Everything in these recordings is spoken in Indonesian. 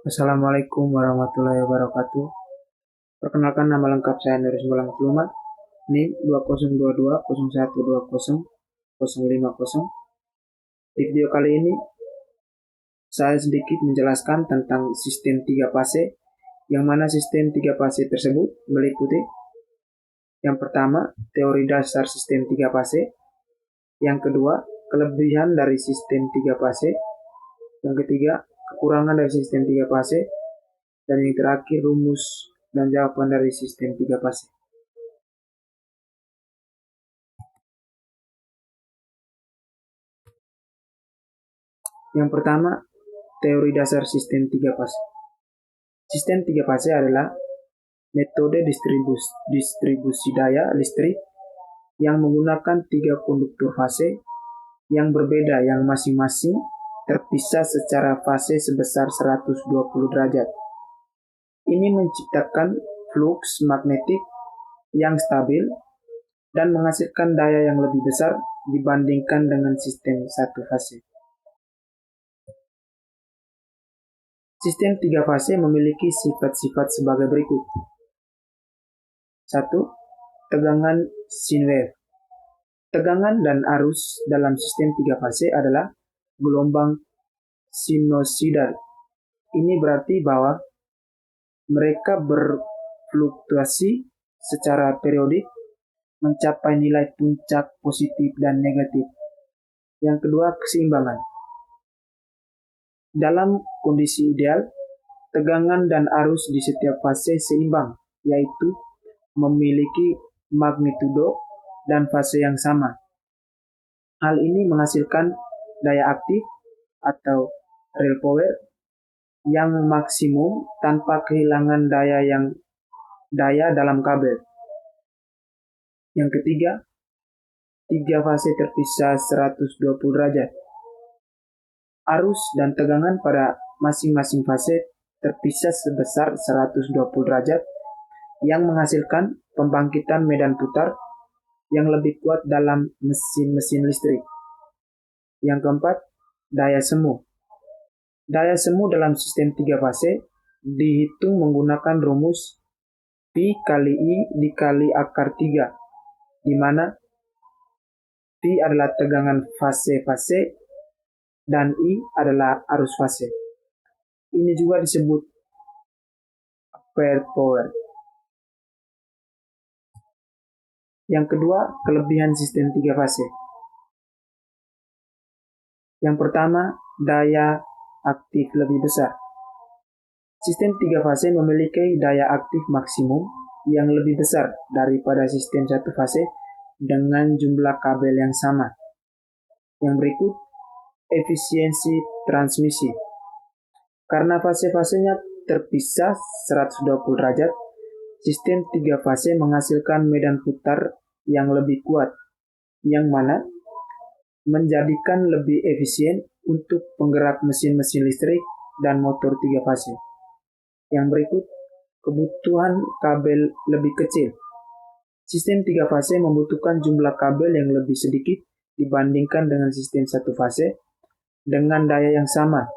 Assalamualaikum warahmatullahi wabarakatuh. Perkenalkan, nama lengkap saya Nurul Mulang Tulumat, NIM 202201200050. Di video kali ini saya sedikit menjelaskan tentang sistem 3 fase, yang mana sistem 3 fase tersebut meliputi yang pertama, teori dasar sistem 3 fase, yang kedua, kelebihan dari sistem 3 fase, yang ketiga, kekurangan dari sistem 3 fase, dan yang terakhir, rumus dan jawaban dari sistem 3 fase. Yang pertama, teori dasar sistem 3 fase. Sistem 3 fase adalah metode distribusi daya listrik yang menggunakan 3 konduktor fase yang berbeda yang masing-masing terpisah secara fase sebesar 120 derajat. Ini menciptakan flux magnetik yang stabil dan menghasilkan daya yang lebih besar dibandingkan dengan sistem satu fase. Sistem 3 fase memiliki sifat-sifat sebagai berikut. 1. Tegangan sine wave. Tegangan dan arus dalam sistem 3 fase adalah gelombang sinusoidal. Ini berarti bahwa mereka berfluktuasi secara periodik mencapai nilai puncak positif dan negatif. Yang kedua, keseimbangan. Dalam kondisi ideal, tegangan dan arus di setiap fase seimbang, yaitu memiliki magnitudo dan fase yang sama. Hal ini menghasilkan daya aktif atau real power yang maksimum tanpa kehilangan daya dalam kabel. Yang ketiga, 3 fase terpisah 120 derajat. Arus dan tegangan pada masing-masing fase terpisah sebesar 120 derajat yang menghasilkan pembangkitan medan putar yang lebih kuat dalam mesin-mesin listrik. Yang keempat, daya semu. Daya semu dalam sistem 3 fase dihitung menggunakan rumus Pi kali I dikali akar 3, di mana Pi adalah tegangan fase-fase dan I adalah arus fase. Ini juga disebut ampere power. Yang kedua, kelebihan sistem 3 fase. Yang pertama, daya aktif lebih besar. Sistem 3 fase memiliki daya aktif maksimum yang lebih besar daripada sistem 1 fase dengan jumlah kabel yang sama. Yang berikut, efisiensi transmisi. Karena fase-fasenya terpisah 120 derajat, sistem 3 fase menghasilkan medan putar yang lebih kuat, yang mana menjadikan lebih efisien untuk penggerak mesin-mesin listrik dan motor 3 fase. Yang berikut, kebutuhan kabel lebih kecil. Sistem 3 fase membutuhkan jumlah kabel yang lebih sedikit dibandingkan dengan sistem 1 fase dengan daya yang sama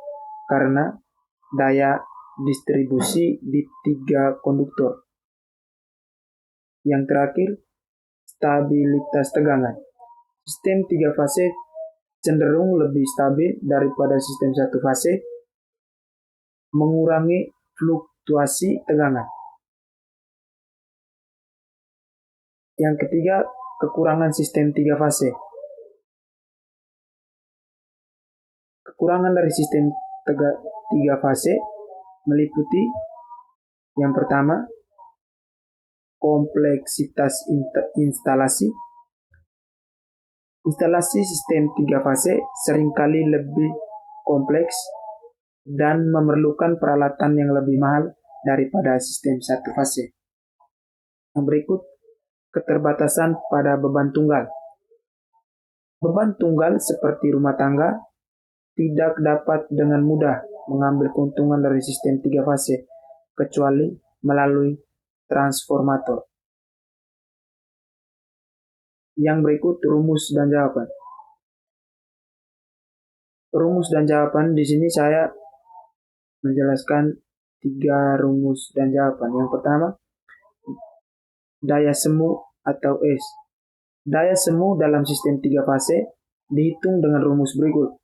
karena daya distribusi di 3 konduktor. Yang terakhir, stabilitas tegangan. Sistem 3 fase cenderung lebih stabil daripada sistem 1 fase, mengurangi fluktuasi tegangan. Yang ketiga, kekurangan sistem 3 fase. Kekurangan dari sistem 3 fase meliputi yang pertama, kompleksitas instalasi. Instalasi sistem 3 fase seringkali lebih kompleks dan memerlukan peralatan yang lebih mahal daripada sistem 1 fase. Yang berikut, keterbatasan pada beban tunggal. Beban tunggal seperti rumah tangga tidak dapat dengan mudah mengambil keuntungan dari sistem 3 fase kecuali melalui transformator. Yang berikut, rumus dan jawaban. Rumus dan jawaban di sini saya menjelaskan 3 rumus dan jawaban. Yang pertama, daya semu atau S. Daya semu dalam sistem 3 fase dihitung dengan rumus berikut.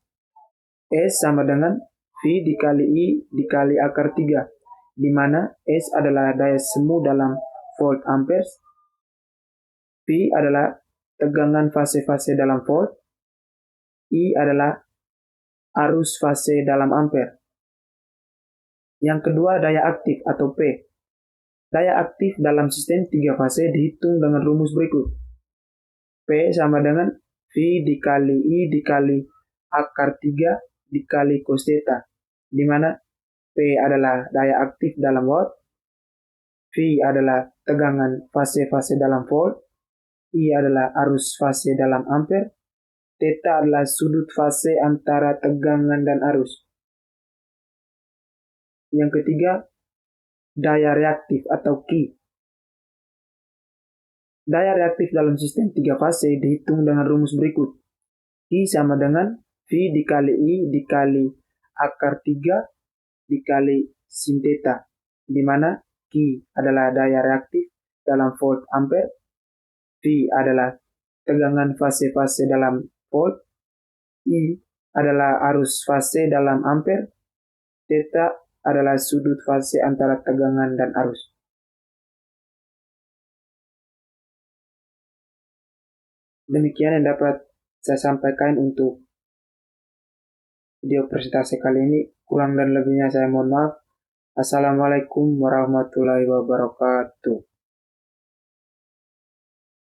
S sama dengan V dikali I dikali akar 3, di mana S adalah daya semu dalam volt amperes, V adalah tegangan fase-fase dalam volt, I adalah arus fase dalam ampere. Yang kedua, daya aktif atau P. Daya aktif dalam sistem 3 fase dihitung dengan rumus berikut. P sama dengan V dikali I dikali akar 3 dikali cos theta, di mana P adalah daya aktif dalam watt, V adalah tegangan fase-fase dalam volt, I adalah arus fase dalam ampere, theta adalah sudut fase antara tegangan dan arus. Yang ketiga, daya reaktif atau Q. Daya reaktif dalam sistem 3 fase dihitung dengan rumus berikut. Q sama dengan V dikali I dikali akar 3 dikali sin theta, di mana Q adalah daya reaktif dalam volt ampere, V adalah tegangan fase-fase dalam volt, I adalah arus fase dalam ampere, theta adalah sudut fase antara tegangan dan arus. Demikian yang dapat saya sampaikan untuk video presentasi kali ini. Kurang dan lebihnya saya mohon maaf. Assalamualaikum warahmatullahi wabarakatuh.